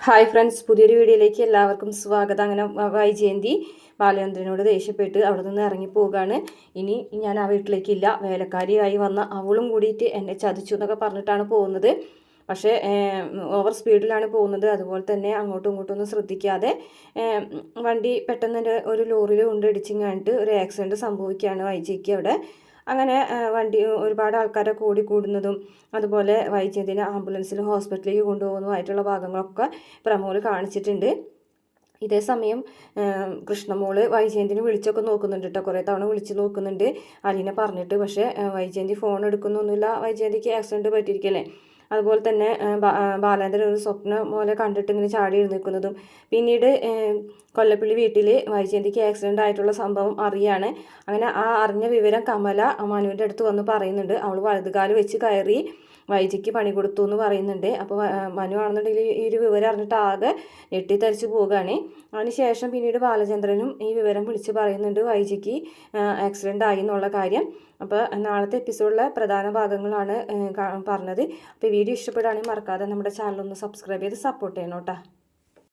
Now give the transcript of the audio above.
Hi friends, പുതിയൊരു വീഡിയോയിലേക്ക് എല്ലാവർക്കും സ്വാഗതം. അങ്ങനെ വൈജയന്തി ബാലചന്ദ്രനോട് ദേഷ്യപ്പെട്ട് അവിടെ നിന്ന് ഇറങ്ങിപ്പോവുകയാണ്. ഇനി ഞാൻ ആ വീട്ടിലേക്കില്ല, വേലക്കാരിയായി വന്ന അവളും കൂടിയിട്ട് എന്നെ ചതിച്ചു എന്നൊക്കെ പറഞ്ഞിട്ടാണ് പോകുന്നത്. പക്ഷേ ഓവർ സ്പീഡിലാണ് പോകുന്നത്. അതുപോലെ തന്നെ അങ്ങോട്ടും ഇങ്ങോട്ടും ഒന്നും ശ്രദ്ധിക്കാതെ വണ്ടി പെട്ടെന്ന് ഒരു ലോറിയിൽ കൊണ്ടിടിച്ചിങ്ങാണ്ട് ഒരു ആക്സിഡൻറ്റ് സംഭവിക്കുകയാണ് വൈജയ്ക്ക് അവിടെ. അങ്ങനെ വണ്ടി ഒരുപാട് ആൾക്കാരെ കൂടുന്നതും അതുപോലെ വൈജയന്തിനെ ആംബുലൻസിൽ ഹോസ്പിറ്റലിലേക്ക് കൊണ്ടുപോകുന്നതുമായിട്ടുള്ള ഭാഗങ്ങളൊക്കെ പ്രമോല് കാണിച്ചിട്ടുണ്ട്. ഇതേ സമയം കൃഷ്ണമോള് വൈജയന്തിനെ വിളിച്ചൊക്കെ നോക്കുന്നുണ്ട് കേട്ടോ. കുറേ തവണ വിളിച്ച് നോക്കുന്നുണ്ട് അലീനെ പറഞ്ഞിട്ട്. പക്ഷേ വൈജയന്തി ഫോൺ എടുക്കുന്നൊന്നുമില്ല. വൈജയന്തിക്ക് ആക്സിഡൻറ്റ് പറ്റിയിരിക്കല്ലേ. അതുപോലെ തന്നെ ബാലേന്ദ്രൻ ഒരു സ്വപ്നം പോലെ കണ്ടിട്ട് ഇങ്ങനെ ചാടി എഴുന്നേൽക്കുന്നതും പിന്നീട് കൊല്ലപ്പള്ളി വീട്ടിൽ വൈജയന്തിക്ക് ആക്സിഡൻ്റ് ആയിട്ടുള്ള സംഭവം അറിയാണ്. അങ്ങനെ ആ അറിഞ്ഞ വിവരം കമല മനുവിൻ്റെ അടുത്ത് വന്ന് പറയുന്നുണ്ട്. അവൾ വലതുകാല് വെച്ച് കയറി വൈജയ്ക്ക് പണി കൊടുത്തു എന്ന് പറയുന്നുണ്ട്. അപ്പോൾ മനു ആണെന്നുണ്ടെങ്കിൽ ഈ ഒരു വിവരം അറിഞ്ഞിട്ട് ആകെ ഞെട്ടിത്തരിച്ച് പോവുകയാണ്. അതിനുശേഷം പിന്നീട് ബാലചന്ദ്രനും ഈ വിവരം വിളിച്ച് പറയുന്നുണ്ട് വൈജയ്ക്ക് ആക്സിഡൻ്റ് ആയി എന്നുള്ള കാര്യം. അപ്പോൾ നാളത്തെ എപ്പിസോഡിലെ പ്രധാന ഭാഗങ്ങളാണ് പറഞ്ഞത്. അപ്പോൾ വീഡിയോ ഇഷ്ടപ്പെടുകയാണെങ്കിൽ മറക്കാതെ നമ്മുടെ ചാനൽ ഒന്ന് സബ്സ്ക്രൈബ് ചെയ്ത് സപ്പോർട്ട് ചെയ്യണം കേട്ടോ.